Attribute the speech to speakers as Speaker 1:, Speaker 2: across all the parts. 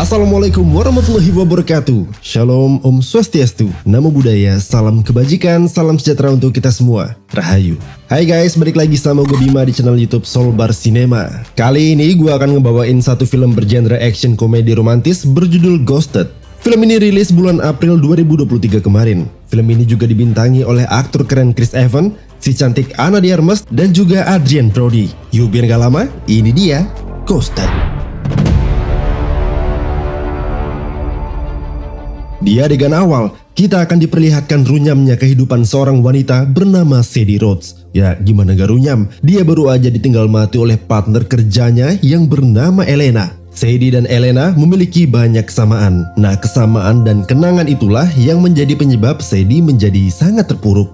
Speaker 1: Assalamualaikum warahmatullahi wabarakatuh. Shalom, Om Swastiastu, Namo Buddhaya, salam kebajikan, salam sejahtera untuk kita semua. Rahayu. Hai guys, balik lagi sama gue Bima di channel YouTube Solbar Cinema. Kali ini gue akan ngebawain satu film bergenre action komedi romantis berjudul Ghosted. Film ini rilis bulan April 2023 kemarin. Film ini juga dibintangi oleh aktor keren Chris Evans, si cantik Ana de Armas, dan juga Adrien Brody. Yuk biar gak lama, ini dia Ghosted. Di adegan awal, kita akan diperlihatkan runyamnya kehidupan seorang wanita bernama Sadie Rhodes. Ya, gimana gak runyam? Dia baru aja ditinggal mati oleh partner kerjanya yang bernama Elena. Sadie dan Elena memiliki banyak kesamaan. Nah, kesamaan dan kenangan itulah yang menjadi penyebab Sadie menjadi sangat terpuruk.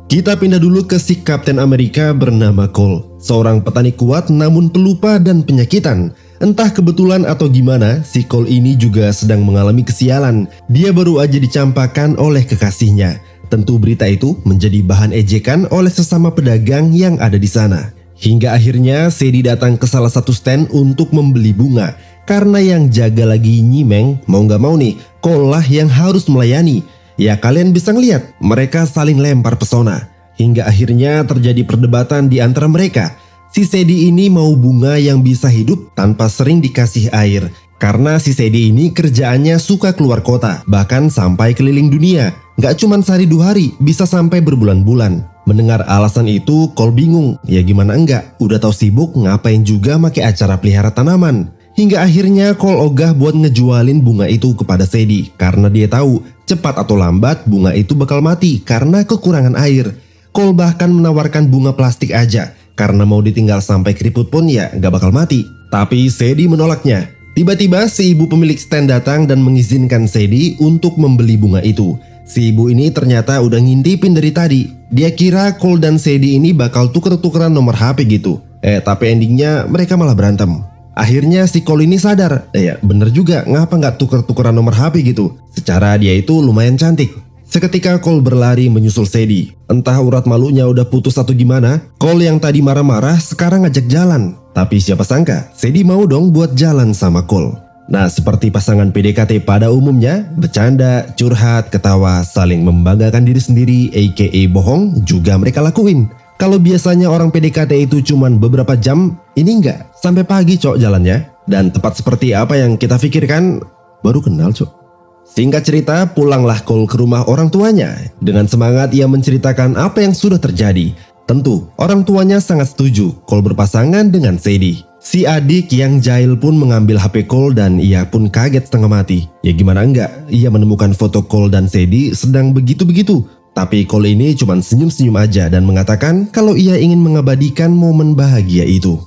Speaker 1: Kita pindah dulu ke si Kapten Amerika bernama Cole. Seorang petani kuat namun pelupa dan penyakitan. Entah kebetulan atau gimana, si Cole ini juga sedang mengalami kesialan. Dia baru aja dicampakkan oleh kekasihnya. Tentu berita itu menjadi bahan ejekan oleh sesama pedagang yang ada di sana. Hingga akhirnya Sadie datang ke salah satu stand untuk membeli bunga. Karena yang jaga lagi nyimeng, mau gak mau nih, Cole lah yang harus melayani. Ya kalian bisa ngeliat, mereka saling lempar pesona. Hingga akhirnya terjadi perdebatan di antara mereka. Si Sadie ini mau bunga yang bisa hidup tanpa sering dikasih air. Karena si Sadie ini kerjaannya suka keluar kota, bahkan sampai keliling dunia. Gak cuman sehari 2 hari, bisa sampai berbulan-bulan. Mendengar alasan itu, Cole bingung. Ya gimana enggak, udah tahu sibuk ngapain juga make acara pelihara tanaman. Hingga akhirnya Cole ogah buat ngejualin bunga itu kepada Sadie. Karena dia tahu, cepat atau lambat bunga itu bakal mati karena kekurangan air. Cole bahkan menawarkan bunga plastik aja. Karena mau ditinggal sampai keriput pun ya gak bakal mati. Tapi Sadie menolaknya. Tiba-tiba si ibu pemilik stand datang dan mengizinkan Sadie untuk membeli bunga itu. Si ibu ini ternyata udah ngintipin dari tadi. Dia kira Cole dan Sadie ini bakal tuker-tukeran nomor HP gitu. Tapi endingnya mereka malah berantem. Akhirnya si Cole ini sadar. Ya bener juga, ngapa gak tuker-tukeran nomor HP gitu. Secara dia itu lumayan cantik. Seketika Cole berlari menyusul Sadie. Entah urat malunya udah putus atau gimana, Cole yang tadi marah-marah sekarang ngajak jalan. Tapi siapa sangka, Sadie mau dong buat jalan sama Cole. Nah, seperti pasangan PDKT pada umumnya, bercanda, curhat, ketawa, saling membanggakan diri sendiri, aka bohong, juga mereka lakuin. Kalau biasanya orang PDKT itu cuman beberapa jam, ini enggak, sampai pagi cok jalannya. Dan tepat seperti apa yang kita pikirkan, baru kenal cok. Singkat cerita, pulanglah Cole ke rumah orang tuanya. Dengan semangat ia menceritakan apa yang sudah terjadi. Tentu, orang tuanya sangat setuju Cole berpasangan dengan Sadie. Si adik yang jahil pun mengambil HP Cole dan ia pun kaget setengah mati. Ya gimana enggak, ia menemukan foto Cole dan Sadie sedang begitu-begitu. Tapi Cole ini cuma senyum-senyum aja dan mengatakan kalau ia ingin mengabadikan momen bahagia itu.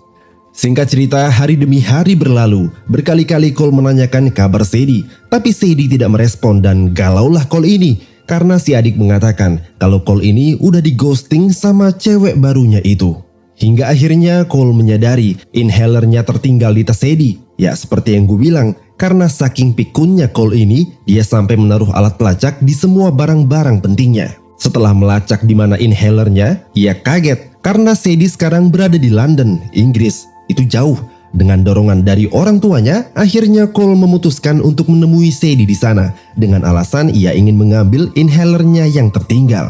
Speaker 1: Singkat cerita, hari demi hari berlalu. Berkali-kali Cole menanyakan kabar Sadie, tapi Sadie tidak merespon dan galaulah Cole ini. Karena si adik mengatakan kalau Cole ini udah di ghosting sama cewek barunya itu. Hingga akhirnya Cole menyadari inhalernya tertinggal di tas Sadie. Ya seperti yang gue bilang, karena saking pikunnya Cole ini, dia sampai menaruh alat pelacak di semua barang-barang pentingnya. Setelah melacak di mana inhalernya, ia kaget karena Sadie sekarang berada di London, Inggris. Itu jauh. Dengan dorongan dari orang tuanya, akhirnya Cole memutuskan untuk menemui Sadie di sana dengan alasan ia ingin mengambil inhalernya yang tertinggal.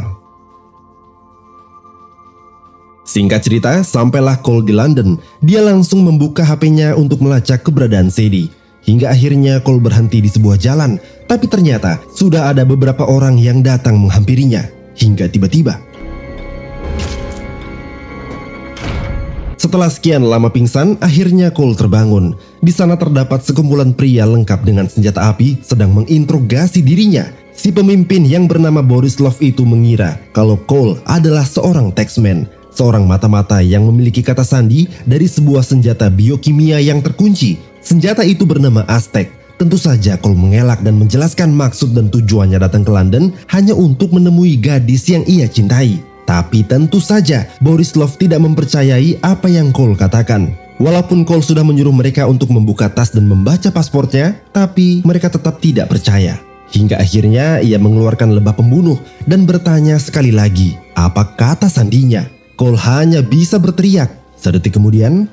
Speaker 1: Singkat cerita, sampailah Cole di London. Dia langsung membuka HP-nya untuk melacak keberadaan Sadie. Hingga akhirnya Cole berhenti di sebuah jalan, tapi ternyata sudah ada beberapa orang yang datang menghampirinya. Hingga tiba-tiba setelah sekian lama pingsan, akhirnya Cole terbangun. Di sana terdapat sekumpulan pria lengkap dengan senjata api sedang menginterogasi dirinya. Si pemimpin yang bernama Boris Love itu mengira kalau Cole adalah seorang taxman, seorang mata-mata yang memiliki kata sandi dari sebuah senjata biokimia yang terkunci. Senjata itu bernama Aztec. Tentu saja Cole mengelak dan menjelaskan maksud dan tujuannya datang ke London hanya untuk menemui gadis yang ia cintai. Tapi tentu saja Boris Love tidak mempercayai apa yang Cole katakan. Walaupun Cole sudah menyuruh mereka untuk membuka tas dan membaca pasportnya, tapi mereka tetap tidak percaya. Hingga akhirnya ia mengeluarkan lebah pembunuh dan bertanya sekali lagi, apa kata sandinya? Cole hanya bisa berteriak. Sedetik kemudian,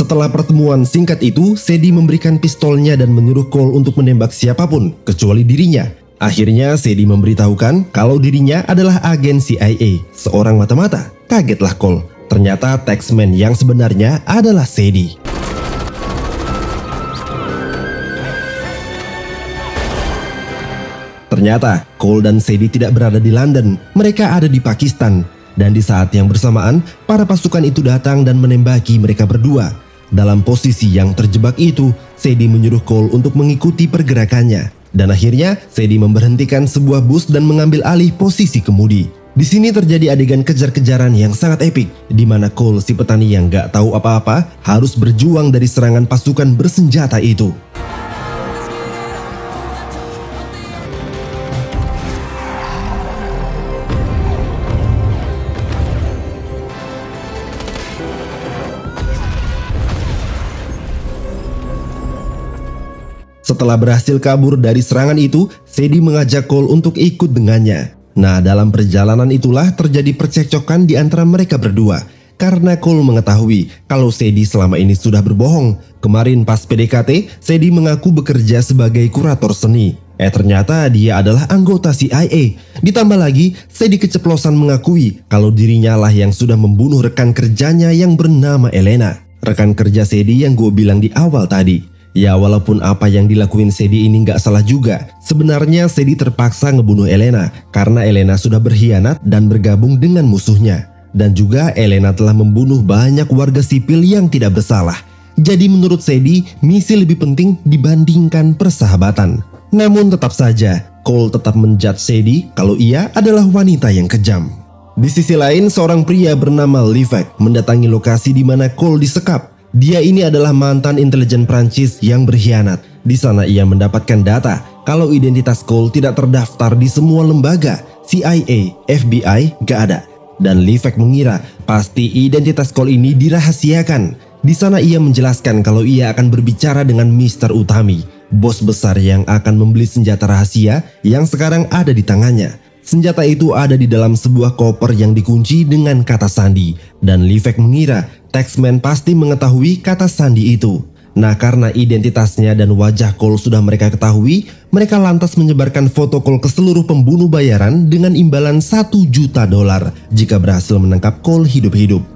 Speaker 1: Setelah pertemuan singkat itu, Sadie memberikan pistolnya dan menyuruh Cole untuk menembak siapapun, kecuali dirinya. Akhirnya Sadie memberitahukan kalau dirinya adalah agen CIA, seorang mata-mata. Kagetlah Cole, ternyata Taxman yang sebenarnya adalah Sadie. Ternyata Cole dan Sadie tidak berada di London, mereka ada di Pakistan. Dan di saat yang bersamaan, para pasukan itu datang dan menembaki mereka berdua. Dalam posisi yang terjebak itu, Sadie menyuruh Cole untuk mengikuti pergerakannya. Dan akhirnya, Sadie memberhentikan sebuah bus dan mengambil alih posisi kemudi. Di sini terjadi adegan kejar-kejaran yang sangat epik, di mana Cole, si petani yang gak tahu apa-apa, harus berjuang dari serangan pasukan bersenjata itu. Setelah berhasil kabur dari serangan itu, Sadie mengajak Cole untuk ikut dengannya. Nah, dalam perjalanan itulah terjadi percekcokan di antara mereka berdua. Karena Cole mengetahui kalau Sadie selama ini sudah berbohong. Kemarin pas PDKT, Sadie mengaku bekerja sebagai kurator seni. Ternyata dia adalah anggota CIA. Ditambah lagi, Sadie keceplosan mengakui kalau dirinya lah yang sudah membunuh rekan kerjanya yang bernama Elena. Rekan kerja Sadie yang gue bilang di awal tadi. Ya, walaupun apa yang dilakuin Sadie ini nggak salah juga. Sebenarnya Sadie terpaksa ngebunuh Elena karena Elena sudah berkhianat dan bergabung dengan musuhnya. Dan juga Elena telah membunuh banyak warga sipil yang tidak bersalah. Jadi menurut Sadie, misi lebih penting dibandingkan persahabatan. Namun tetap saja, Cole tetap menjudge Sadie kalau ia adalah wanita yang kejam. Di sisi lain, seorang pria bernama Livek mendatangi lokasi di mana Cole disekap. Dia ini adalah mantan intelijen Prancis yang berkhianat. Di sana ia mendapatkan data kalau identitas Cole tidak terdaftar di semua lembaga. CIA, FBI gak ada. Dan Livek mengira pasti identitas Cole ini dirahasiakan. Di sana ia menjelaskan kalau ia akan berbicara dengan Mr. Utami, bos besar yang akan membeli senjata rahasia yang sekarang ada di tangannya. Senjata itu ada di dalam sebuah koper yang dikunci dengan kata sandi. Dan Livek mengira Taxman pasti mengetahui kata sandi itu. Nah, karena identitasnya dan wajah Cole sudah mereka ketahui, mereka lantas menyebarkan foto Cole ke seluruh pembunuh bayaran dengan imbalan $1 juta jika berhasil menangkap Cole hidup-hidup.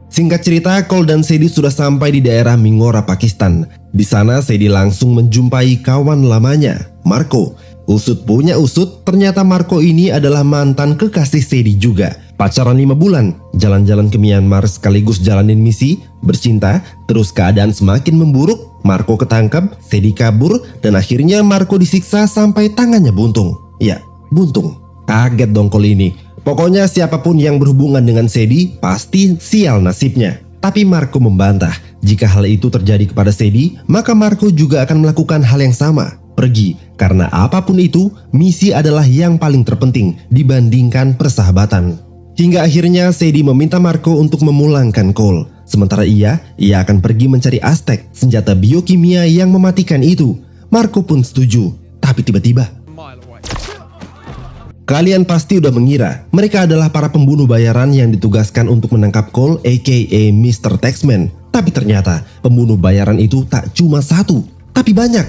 Speaker 1: Singkat cerita, Cole dan Sadie sudah sampai di daerah Mingora, Pakistan. Di sana Sadie langsung menjumpai kawan lamanya, Marco. Usut punya usut, ternyata Marco ini adalah mantan kekasih Sadie juga. Pacaran 5 bulan, jalan-jalan ke Myanmar sekaligus jalanin misi, bercinta, terus keadaan semakin memburuk, Marco ketangkap, Sadie kabur, dan akhirnya Marco disiksa sampai tangannya buntung. Ya, buntung. Kaget dong Cole ini. Pokoknya siapapun yang berhubungan dengan Sadie pasti sial nasibnya. Tapi Marco membantah, jika hal itu terjadi kepada Sadie, maka Marco juga akan melakukan hal yang sama. Pergi, karena apapun itu, misi adalah yang paling terpenting dibandingkan persahabatan. Hingga akhirnya Sadie meminta Marco untuk memulangkan Cole. Sementara ia akan pergi mencari Aztec, senjata biokimia yang mematikan itu. Marco pun setuju, tapi tiba-tiba kalian pasti udah mengira mereka adalah para pembunuh bayaran yang ditugaskan untuk menangkap Cole aka Mr. Taxman. Tapi ternyata pembunuh bayaran itu tak cuma satu, tapi banyak.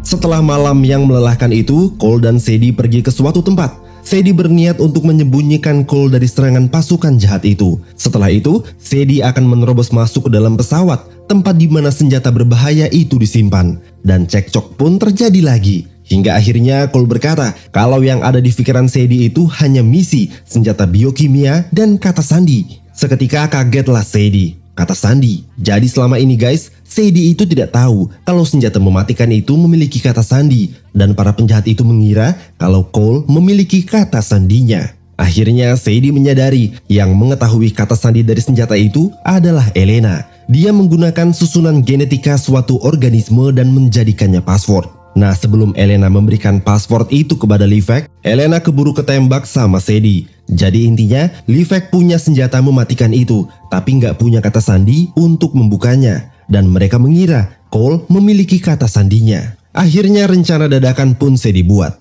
Speaker 1: Setelah malam yang melelahkan itu, Cole dan Sadie pergi ke suatu tempat. Sadie berniat untuk menyembunyikan Cole dari serangan pasukan jahat itu. Setelah itu, Sadie akan menerobos masuk ke dalam pesawat, tempat di mana senjata berbahaya itu disimpan. Dan cekcok pun terjadi lagi. Hingga akhirnya Cole berkata kalau yang ada di pikiran Sadie itu hanya misi, senjata biokimia, dan kata sandi. Seketika kagetlah Sadie. Kata sandi. Jadi selama ini guys, Sadie itu tidak tahu kalau senjata mematikan itu memiliki kata sandi. Dan para penjahat itu mengira kalau Cole memiliki kata sandinya. Akhirnya Sadie menyadari yang mengetahui kata sandi dari senjata itu adalah Elena. Dia menggunakan susunan genetika suatu organisme dan menjadikannya password. Nah, sebelum Elena memberikan password itu kepada Livek, Elena keburu ketembak sama Sadie. Jadi intinya, Livek punya senjata mematikan itu, tapi nggak punya kata sandi untuk membukanya. Dan mereka mengira Cole memiliki kata sandinya. Akhirnya rencana dadakan pun Sadie buat.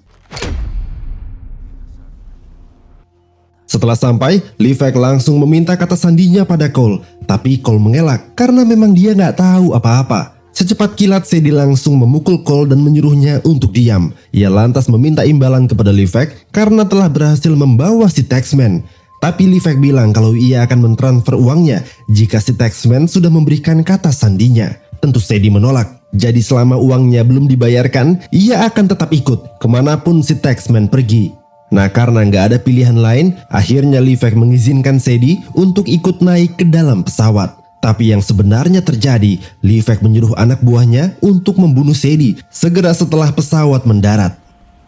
Speaker 1: Setelah sampai, Levac langsung meminta kata sandinya pada Cole. Tapi Cole mengelak karena memang dia nggak tahu apa-apa. Secepat kilat, Sadie langsung memukul Cole dan menyuruhnya untuk diam. Ia lantas meminta imbalan kepada Levac karena telah berhasil membawa si Taxman. Tapi Levac bilang kalau ia akan mentransfer uangnya jika si Taxman sudah memberikan kata sandinya. Tentu Sadie menolak. Jadi selama uangnya belum dibayarkan, ia akan tetap ikut kemanapun si Taxman pergi. Nah, karena nggak ada pilihan lain, akhirnya Levac mengizinkan Sadie untuk ikut naik ke dalam pesawat. Tapi yang sebenarnya terjadi, Levac menyuruh anak buahnya untuk membunuh Sadie segera setelah pesawat mendarat.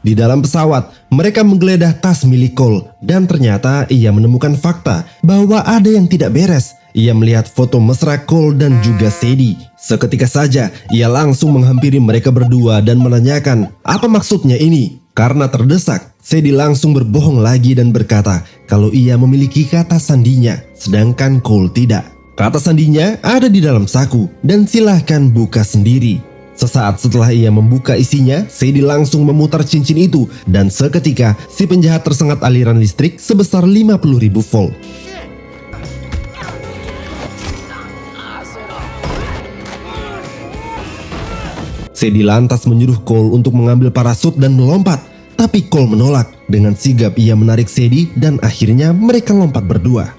Speaker 1: Di dalam pesawat, mereka menggeledah tas milik Cole dan ternyata ia menemukan fakta bahwa ada yang tidak beres. Ia melihat foto mesra Cole dan juga Sadie. Seketika saja, ia langsung menghampiri mereka berdua dan menanyakan, apa maksudnya ini? Karena terdesak, Sadie langsung berbohong lagi dan berkata kalau ia memiliki kata sandinya, sedangkan Cole tidak. Kata sandinya ada di dalam saku dan silahkan buka sendiri. Sesaat setelah ia membuka isinya, Sadie langsung memutar cincin itu dan seketika si penjahat tersengat aliran listrik sebesar 50.000 volt. Sadie lantas menyuruh Cole untuk mengambil parasut dan melompat. Tapi Cole menolak. Dengan sigap ia menarik Sadie dan akhirnya mereka lompat berdua.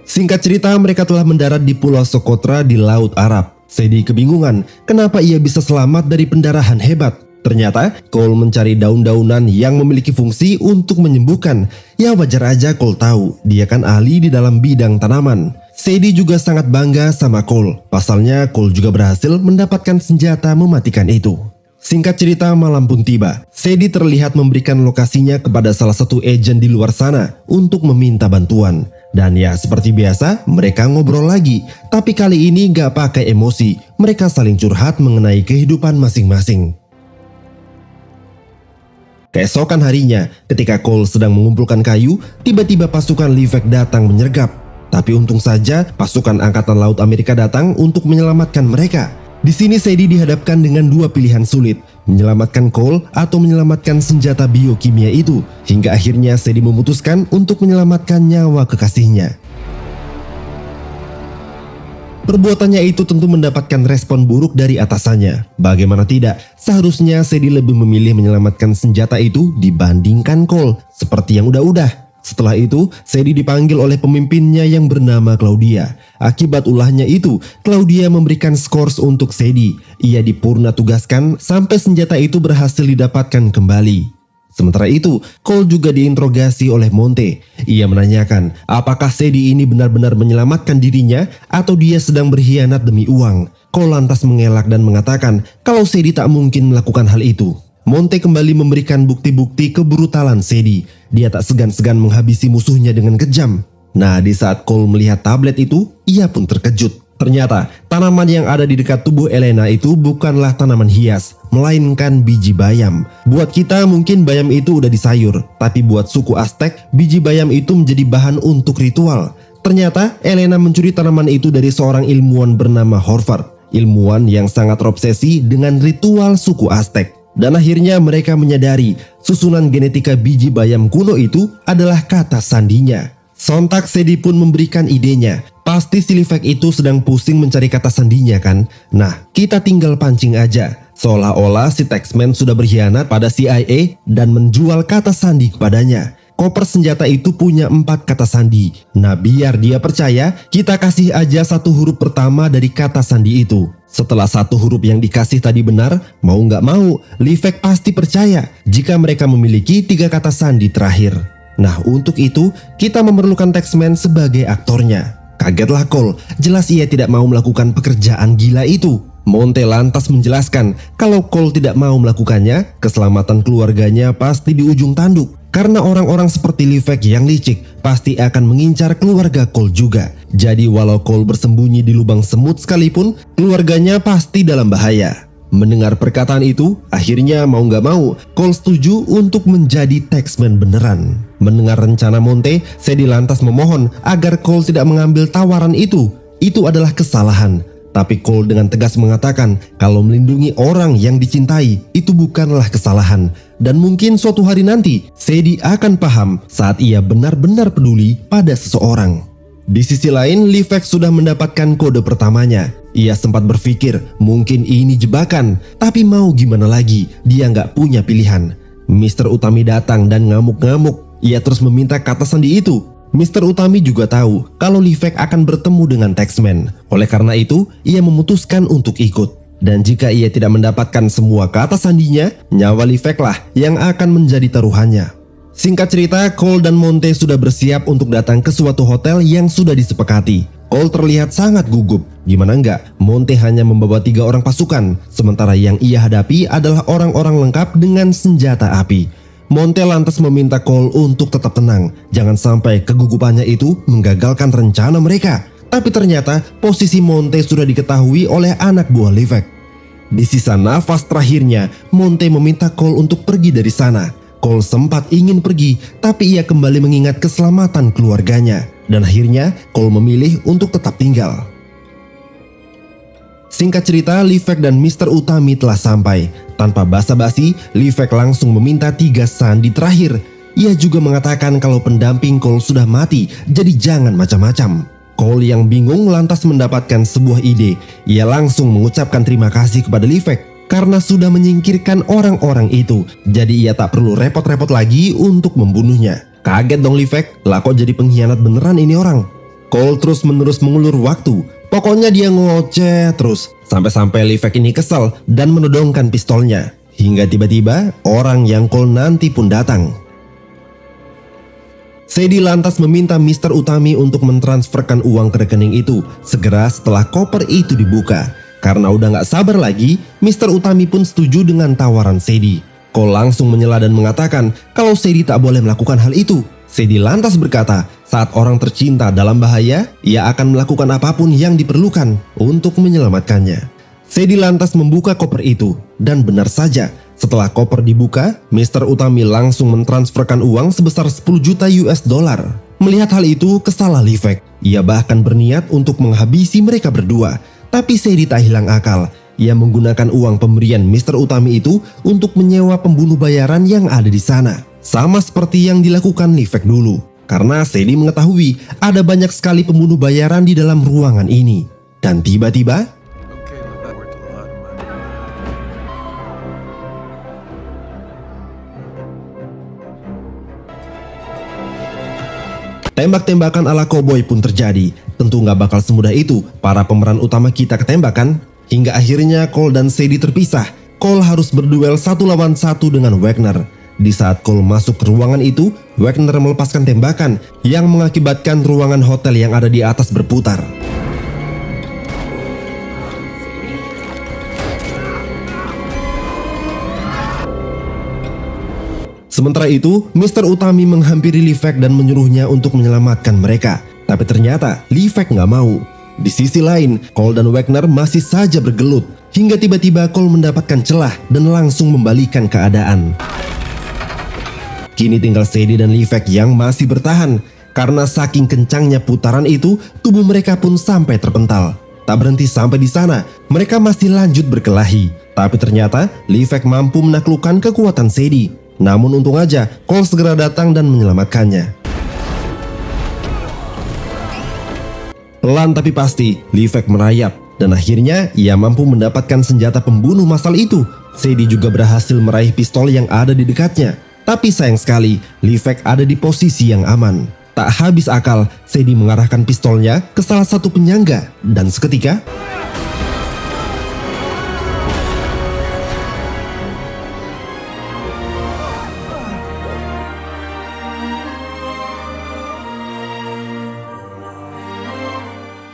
Speaker 1: Singkat cerita, mereka telah mendarat di Pulau Socotra di Laut Arab. Sadie kebingungan kenapa ia bisa selamat dari pendarahan hebat. Ternyata Cole mencari daun-daunan yang memiliki fungsi untuk menyembuhkan. Ya wajar aja Cole tahu, dia kan ahli di dalam bidang tanaman. Sadie juga sangat bangga sama Cole. Pasalnya Cole juga berhasil mendapatkan senjata mematikan itu. Singkat cerita, malam pun tiba. Sadie terlihat memberikan lokasinya kepada salah satu agen di luar sana untuk meminta bantuan. Dan ya seperti biasa, mereka ngobrol lagi. Tapi kali ini gak pakai emosi. Mereka saling curhat mengenai kehidupan masing-masing. Keesokan harinya, ketika Cole sedang mengumpulkan kayu, tiba-tiba pasukan Levac datang menyergap. Tapi untung saja pasukan Angkatan Laut Amerika datang untuk menyelamatkan mereka. Di sini Sadie dihadapkan dengan dua pilihan sulit, menyelamatkan Cole atau menyelamatkan senjata biokimia itu. Hingga akhirnya Sadie memutuskan untuk menyelamatkan nyawa kekasihnya. Perbuatannya itu tentu mendapatkan respon buruk dari atasannya. Bagaimana tidak, seharusnya Sadie lebih memilih menyelamatkan senjata itu dibandingkan Cole, seperti yang udah-udah. Setelah itu, Sadie dipanggil oleh pemimpinnya yang bernama Claudia. Akibat ulahnya itu, Claudia memberikan skors untuk Sadie. Ia dipurna tugaskan sampai senjata itu berhasil didapatkan kembali. Sementara itu, Cole juga diinterogasi oleh Monte. Ia menanyakan apakah Sadie ini benar-benar menyelamatkan dirinya atau dia sedang berkhianat demi uang. Cole lantas mengelak dan mengatakan kalau Sadie tak mungkin melakukan hal itu. Monte kembali memberikan bukti-bukti kebrutalan Sadie. Dia tak segan-segan menghabisi musuhnya dengan kejam. Nah, di saat Cole melihat tablet itu, ia pun terkejut. Ternyata, tanaman yang ada di dekat tubuh Elena itu bukanlah tanaman hias, melainkan biji bayam. Buat kita mungkin bayam itu udah disayur, tapi buat suku Aztec, biji bayam itu menjadi bahan untuk ritual. Ternyata, Elena mencuri tanaman itu dari seorang ilmuwan bernama Horvath. Ilmuwan yang sangat terobsesi dengan ritual suku Aztec. Dan akhirnya mereka menyadari susunan genetika biji bayam kuno itu adalah kata sandinya. Sontak Sadie pun memberikan idenya. Pasti si Levac itu sedang pusing mencari kata sandinya kan? Nah, kita tinggal pancing aja. Seolah-olah si Taxman sudah berkhianat pada CIA dan menjual kata sandi kepadanya. Koper senjata itu punya 4 kata sandi. Nah, biar dia percaya, kita kasih aja satu huruf pertama dari kata sandi itu. Setelah satu huruf yang dikasih tadi benar, mau nggak mau, Levac pasti percaya jika mereka memiliki 3 kata sandi terakhir. Nah, untuk itu, kita memerlukan Taxman sebagai aktornya. Kagetlah Cole, jelas ia tidak mau melakukan pekerjaan gila itu. Monte lantas menjelaskan kalau Cole tidak mau melakukannya, keselamatan keluarganya pasti di ujung tanduk. Karena orang-orang seperti Levac yang licik pasti akan mengincar keluarga Cole juga. Jadi walau Cole bersembunyi di lubang semut sekalipun, keluarganya pasti dalam bahaya. Mendengar perkataan itu, akhirnya mau nggak mau, Cole setuju untuk menjadi Taxman beneran. Mendengar rencana Monte, Sadie lantas memohon agar Cole tidak mengambil tawaran itu. Itu adalah kesalahan. Tapi Cole dengan tegas mengatakan kalau melindungi orang yang dicintai itu bukanlah kesalahan. Dan mungkin suatu hari nanti, Sadie akan paham saat ia benar-benar peduli pada seseorang. Di sisi lain, Livek sudah mendapatkan kode pertamanya. Ia sempat berpikir mungkin ini jebakan, tapi mau gimana lagi, dia nggak punya pilihan. Mr. Utami datang dan ngamuk-ngamuk. Ia terus meminta kata sandi itu. Mr. Utami juga tahu kalau Livek akan bertemu dengan Taxman. Oleh karena itu, ia memutuskan untuk ikut. Dan jika ia tidak mendapatkan semua kata sandinya, nyawa Livek lah yang akan menjadi taruhannya. Singkat cerita, Cole dan Monte sudah bersiap untuk datang ke suatu hotel yang sudah disepakati. Cole terlihat sangat gugup. Gimana enggak, Monte hanya membawa 3 orang pasukan, sementara yang ia hadapi adalah orang-orang lengkap dengan senjata api. Monte lantas meminta Cole untuk tetap tenang, jangan sampai kegugupannya itu menggagalkan rencana mereka. Tapi ternyata posisi Monte sudah diketahui oleh anak buah Livek. Di sisa nafas terakhirnya, Monte meminta Cole untuk pergi dari sana. Cole sempat ingin pergi, tapi ia kembali mengingat keselamatan keluarganya. Dan akhirnya Cole memilih untuk tetap tinggal. Singkat cerita, Livek dan Mr. Utami telah sampai. Tanpa basa-basi, Livek langsung meminta 3 sandi terakhir. Ia juga mengatakan kalau pendamping Cole sudah mati, jadi jangan macam-macam. Cole yang bingung lantas mendapatkan sebuah ide. Ia langsung mengucapkan terima kasih kepada Livek karena sudah menyingkirkan orang-orang itu. Jadi ia tak perlu repot-repot lagi untuk membunuhnya. Kaget dong Livek, lah kok jadi pengkhianat beneran ini orang. Cole terus-menerus mengulur waktu. Pokoknya dia ngoceh terus, sampai-sampai Livek ini kesal dan menodongkan pistolnya. Hingga tiba-tiba orang yang Cole nanti pun datang. Sadie lantas meminta Mr. Utami untuk mentransferkan uang ke rekening itu segera setelah koper itu dibuka. Karena udah gak sabar lagi, Mr. Utami pun setuju dengan tawaran Sadie. Cole langsung menyela dan mengatakan kalau Sadie tak boleh melakukan hal itu. Sadie lantas berkata, saat orang tercinta dalam bahaya, ia akan melakukan apapun yang diperlukan untuk menyelamatkannya. Sadie lantas membuka koper itu, dan benar saja, setelah koper dibuka, Mr. Utami langsung mentransferkan uang sebesar 10 juta US dollar. Melihat hal itu, kesalah Livek. Ia bahkan berniat untuk menghabisi mereka berdua, tapi Sadie tak hilang akal. Ia menggunakan uang pemberian Mr. Utami itu untuk menyewa pembunuh bayaran yang ada di sana. Sama seperti yang dilakukan Livek dulu. Karena Sadie mengetahui ada banyak sekali pembunuh bayaran di dalam ruangan ini. Dan tiba-tiba, tembak-tembakan ala koboi pun terjadi. Tentu gak bakal semudah itu para pemeran utama kita ketembakan. Hingga akhirnya Cole dan Sadie terpisah. Cole harus berduel 1 lawan 1 dengan Wagner. Di saat Cole masuk ke ruangan itu, Wagner melepaskan tembakan yang mengakibatkan ruangan hotel yang ada di atas berputar. Sementara itu, Mr. Utami menghampiri Livek dan menyuruhnya untuk menyelamatkan mereka. Tapi ternyata Livek nggak mau. Di sisi lain, Cole dan Wagner masih saja bergelut. Hingga tiba-tiba Cole mendapatkan celah dan langsung membalikan keadaan. Kini tinggal Sadie dan Livek yang masih bertahan. Karena saking kencangnya putaran itu, tubuh mereka pun sampai terpental. Tak berhenti sampai di sana, mereka masih lanjut berkelahi. Tapi ternyata Livek mampu menaklukkan kekuatan Sadie. Namun untung aja, Cole segera datang dan menyelamatkannya. Pelan tapi pasti, Livek merayap. Dan akhirnya ia mampu mendapatkan senjata pembunuh massal itu. Sadie juga berhasil meraih pistol yang ada di dekatnya. Tapi sayang sekali, Livek ada di posisi yang aman. Tak habis akal, Sadie mengarahkan pistolnya ke salah satu penyangga. Dan seketika,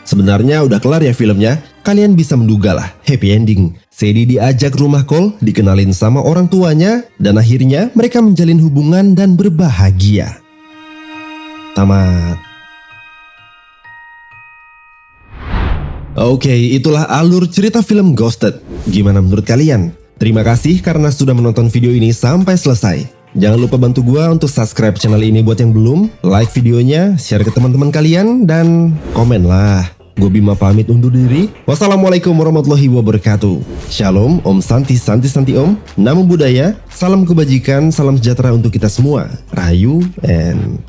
Speaker 1: sebenarnya udah kelar ya filmnya, kalian bisa menduga lah happy ending. Sadie diajak rumah Cole, dikenalin sama orang tuanya, dan akhirnya mereka menjalin hubungan dan berbahagia. Tamat. Oke, itulah alur cerita film Ghosted. Gimana menurut kalian? Terima kasih karena sudah menonton video ini sampai selesai. Jangan lupa bantu gua untuk subscribe channel ini buat yang belum, like videonya, share ke teman-teman kalian, dan komen lah. Gue Bima pamit undur diri. Wassalamualaikum warahmatullahi wabarakatuh. Shalom, Om Santi Santi Santi Om. Namo Buddhaya, salam kebajikan, salam sejahtera untuk kita semua. Rahayu and